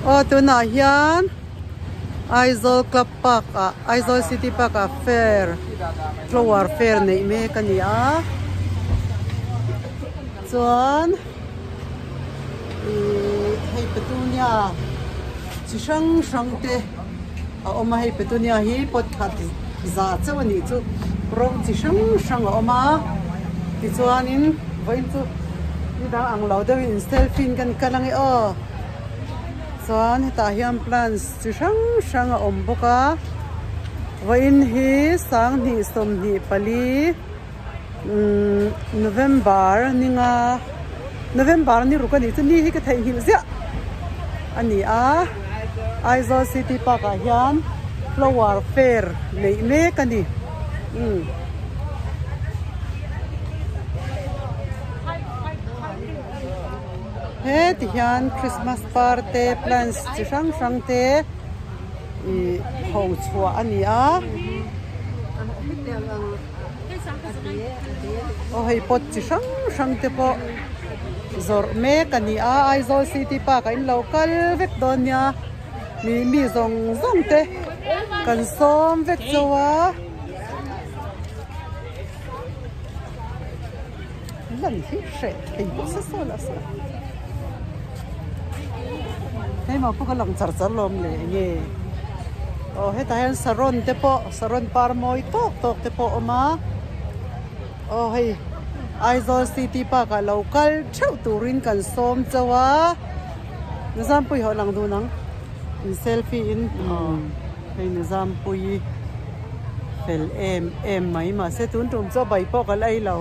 Oh, tu na hian Aizawl Club Park Aizawl City Park fair flower fair nei me kani a chuan hei petunia chi sang te oma hei petunia hi pot khat za chawani chu rong chi sang oma ti chuanin voin chu ni da ang lo deuh in selfie kan kalangi o chuan heta hian plants chi sang om boka voin hi sang ni som ni pali November ni rukani chu ni hi ka thei hil zia ani a Aizawl City Park hian flower fair nei me kani he ti hian Christmas party plans chi sang te ho chua ani a oh hei pot chi sang te po zor me kani a Aizawl City Park in local vek donya mi zong te kan som vek chawa lan hi she hei sa la sa hei ma pu ka lang char lom le nge oh heta hian saron par moi tok te po oma oh hei Aizawl City Park local theu turin kan som chawa nizam pui ho lang du nang in selfie in hei nizam pui fel em mai ma se tun tum cho bai po ka lai lo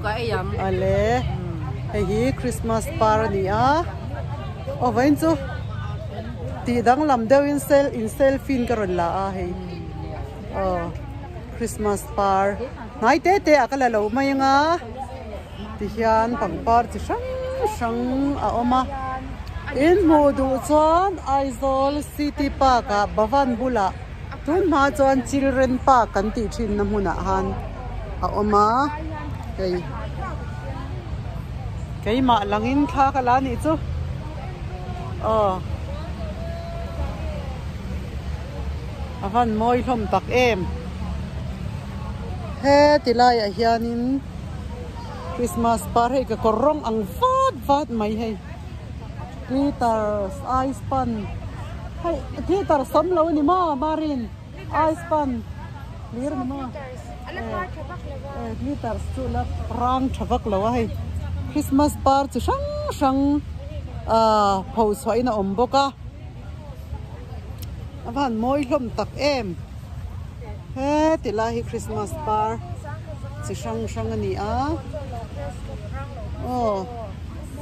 ka yam ale hei hi Christmas par ni a oh vain chu ti dang lam deu in selfie karon la a hei Christmas par nai te akala lo mai nga ti hian pangpar chi sang a oma in modu chuan Aizawl City Park bavan bula tun ma chuan children park kan ti thin na hmuna han a oma kei ma langin kha kala ni chu avan moi hlom tak em he tilai a hianin Christmas par hei ka korong ang vat mai hei glitters ice pan hei glitter som lo ni ma marin ice pan lir ni ma glitters chu la rang thavak lo hei Christmas par chu sang pho chhoi na om boka avan moi hlom tak em he tilahi Christmas par chi sang ani a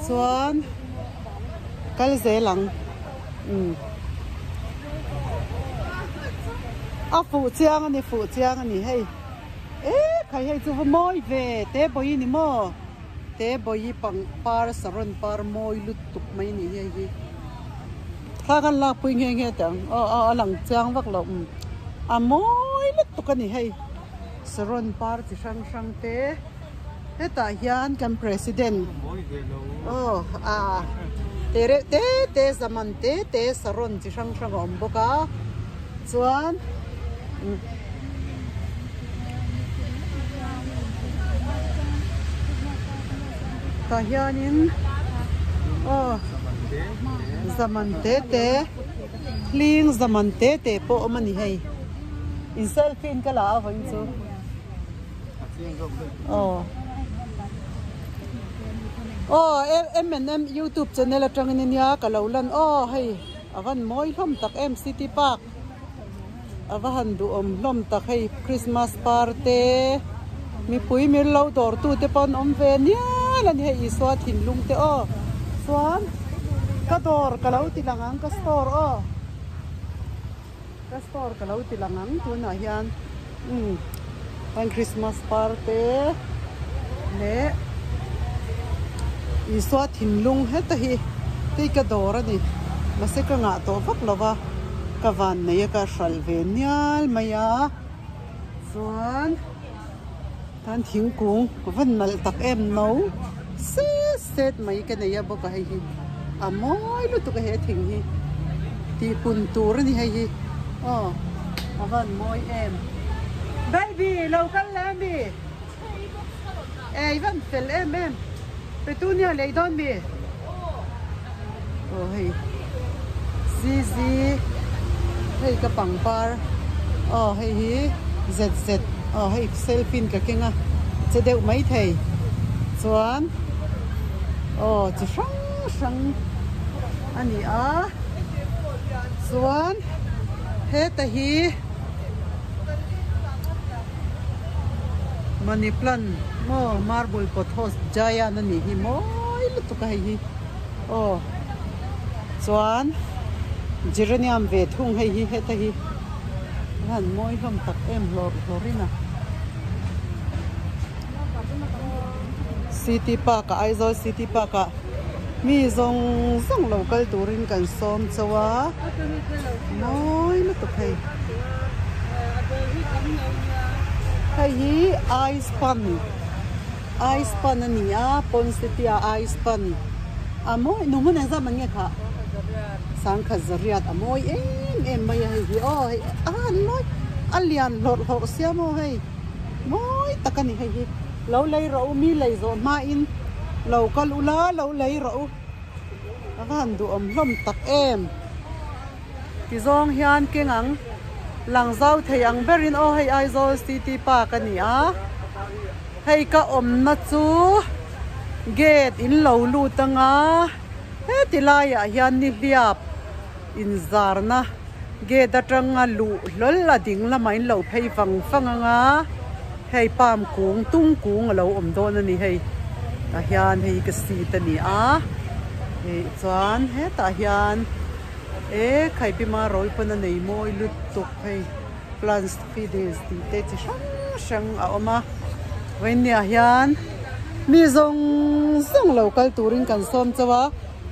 chuan kal zelang a fu chiang ani hei khai hei chu moi ve te boi ni mo te boi pang par saron par moi lut tuk mai ni hei kha kan la pui nge tang alang chiang vak lo moi lut tuk ani hei saron par chi sang te heta hian kan president te zaman te saron chi sang om boka chuan ta hianin zaman te ling zaman te po mani hei in selfie in kala avain chu M&M YouTube channel atangin niya kalaulan hei avan moi hlom tak em City Park avahan du hlom tak hei Christmas party mi pui mir lo dor tu te pon ve nia lan hei iswa thin lung te swan ka dor kalau tilangang ka store ka store kalau tilangang tu na hian pan Christmas party ne iswa thin lung heta hi te ka dor ani mase ka nga to vak lova ka van nei ka hral ve nial maya chuan tan thingkung van nal tak em no set mai ka nei boka hi moi lu tu ka he thing hi ti pun tur ni hi avan moi em baby local lambi even fel em petunia leidon bi hey zizi hey ka pangpar hey hi zz hey selfie ka kenga che deu mai thei chuan chi sang ani chuan he ta hi money plant marble pothos giant ani hi moi lu tu ka hi chuan geranium ve thung hei hi he ta hi han moi hlom tak em hlorina city park aizo city park mi zong local turin kan som chawa moi lu tu hei hi ice pan ani Ponsetia ice pan moi nu mun za man nge kha sang khazariat moi em mai hi moi alian lor ho sia mo hei moi takani hi lo lei ro mi lei zo ma in local ula lo lei ro han du hlom tak em ki zong hian kengang lang zau theiang berin hei Aizawl City Park ani hei ka na chu gate in lo lu tanga he tilaya hian ni hliap in zarna gate atanga lu hlol la ding lamain lo phei fanganga hei pam kung tung kung lo don ani hei ta hian hei ka si tani hei chuan he ta hian khai pi ma roi pana nei moi lut tuk hei plants feeders ti te chi sang oma venia hian mi zong local turin kan som chawa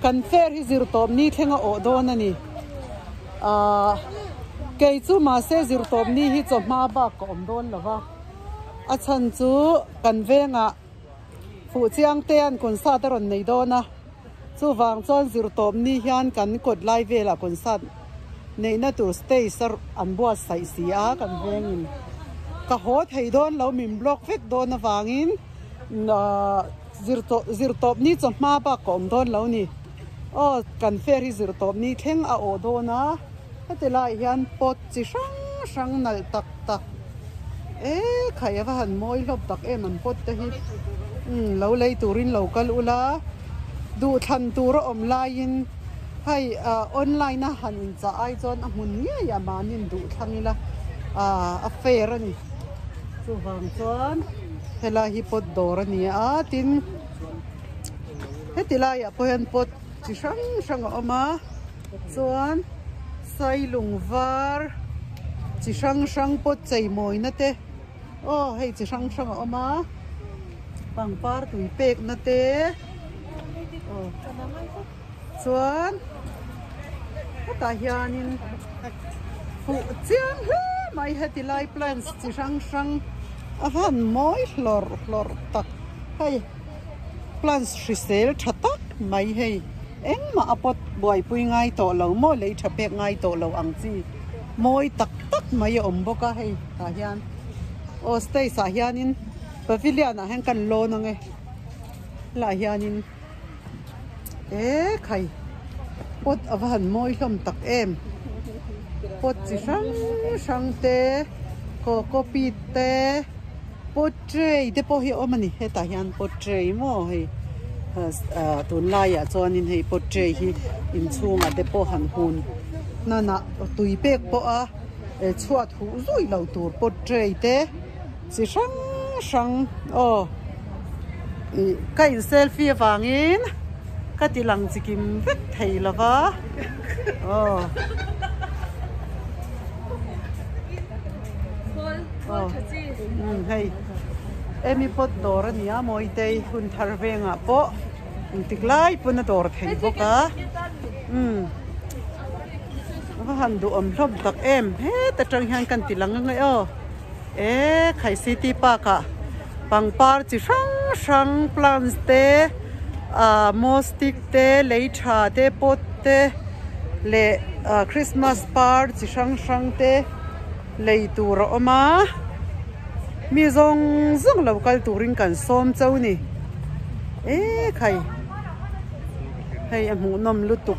kan fair hi zir top ni thenga don ani ke chu ma se zir top ni hi choma ba ko don lawa chan chu kan venga fu chiang te an kun sa ta ron nei dona chu wang chon zir top ni hian kan kod lai vela kun sat nei na tur stay sar an bua sai sia kan vengin ka ho thei don lo min block vek don na wangin zir top ni choma ba kom don lo ni kan fer hi zir top ni thleng dona atela hian pot chi sang nal tak khaya wa han moi lop tak em an pot te hi lo lei turin local ula du than tur om lain hai online na han cha ai chon amun nia ya manin du thangila affair ani chu wang chon hela hi pot dor ani tin hetila ya pohan pot chi sang oma chuan sai lungvar chi sang pot chei moi na te hei chi sang oma pangpar tui pek na te chuan ta hianin fu chiang mai hetilai plants chi sang avan moi hlor tak hei plants hrisel thatak mai hei engma apot boy pui ngai to lo mo lei thapek ngai to lo ang chi moi tak mai om boka hei ta hian stay sa hianin pavilion hen kan lo na nge la hianin khai pot avan moi hlom tak em pot chi sang te kopi te pot tray te po hi omani he ta hian pot tray mo hei tun lai chuanin hei pot tray hi in chunga te po han hun na tui pek po chuat hu zui lo tur pot tray te chi sang ka in selfie wangin ka tilang chikim vek thei lawa hei emi pot dor ania moi te hun thar venga po tiklai puna dor thei boka han du hlom tak em he ta tang hian kan tilang ngai khai city park pangpar chi sang plants te mostik te lei tha te pot te le Christmas par chi sang te lei tur oma mi zong local turin kan som chau ni khai hei amu nom lutuk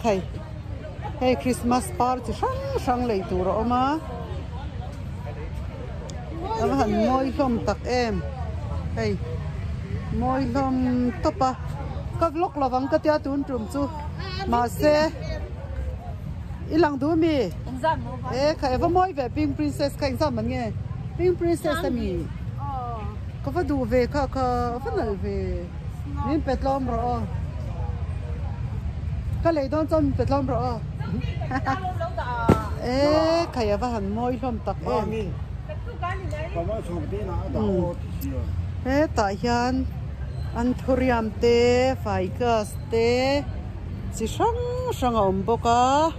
khai hei Christmas par chi sang lei tur oma han moi lom tak em hei moi lom topa ka vlog lawang ka tia tun trum chu ma se ilang du mi khai va moi ve pink princess ka exam man nge pink princess mi ka va du ve ka va nal ve nin petlom ro ka lei don chom petlom ro khai va han moi lom tak em tại hian an thuriam te ficus te chi sang om boka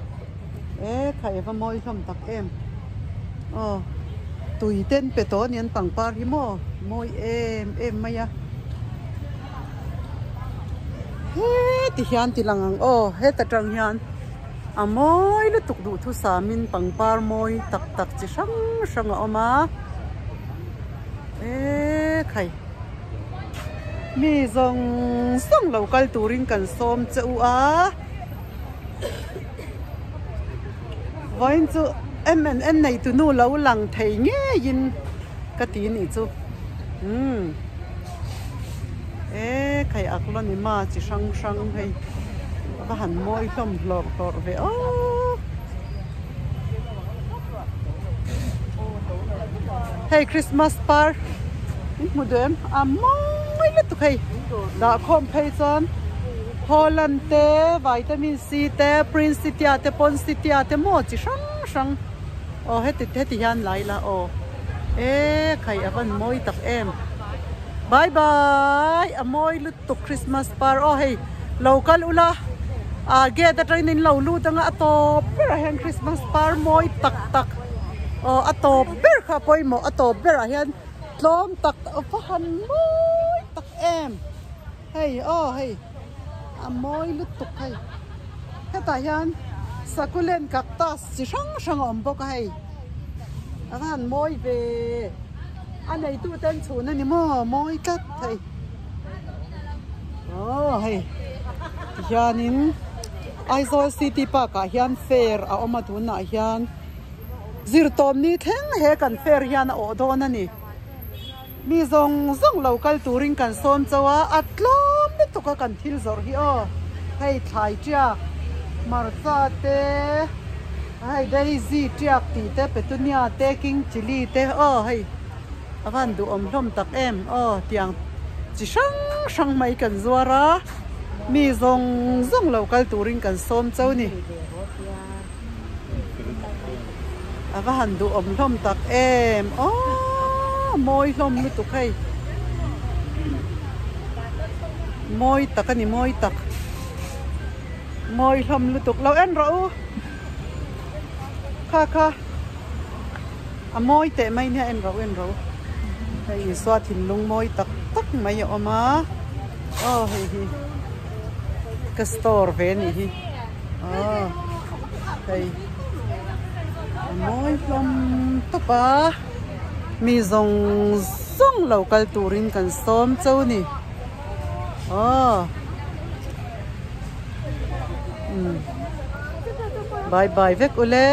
khai va moi thom tak em tui ten peto nian pangpar hi mo moi em maya ti hian ti langang ta tang hian moi lu tuk du thu samin pangpar moi tak chi sang oma khai mi zong local turin kan som cheu a voin chu MNN nei tu nu lo lang thei nge yin ka ti ni chu khai aklon ni ma chi sang hei ba han moi hlom hlor ve hey Christmas par mudem moi le tu khai da khom phei chon Holland te vitamin C te Princitia te Ponsitia te mo chi sang he ti hian lai la khai avan moi tak em bye bye moi lu tu Christmas par hey local ula get the train in lo lu tanga to per hen Christmas par moi tak ato ber kha poi mo ato ber hian tlom tak han moi tak em hey hey moi lu tu khai heta hian succulent cactus chi sang om bok hai han moi ve anei tu ten chun ani mo moi kat thei hey hianin Aizawl City Park a hian fair a oma tu na hian zirtom ni theng he kan fair hian a odon ani mi zong local turing kan som chawa atlom ni to ka kan thil zor hi hei thai tia marcha te hei daisy tiak ti te petunia te king chili te hei avan du om hlom tak em tiang chi sang mai kan zuara mi zong local turing kan som chau ni avan du om hlom tak em moi hlom lu tu khai moi tak ani moi tak moi hlom lu tuk lo en ro kha moi te mai ne en ro hei swa thin lung moi tak mai oma hei ka store ve ni hi hei moi hlom to pa mi zong local turin kan som chau ni bye bye vek ule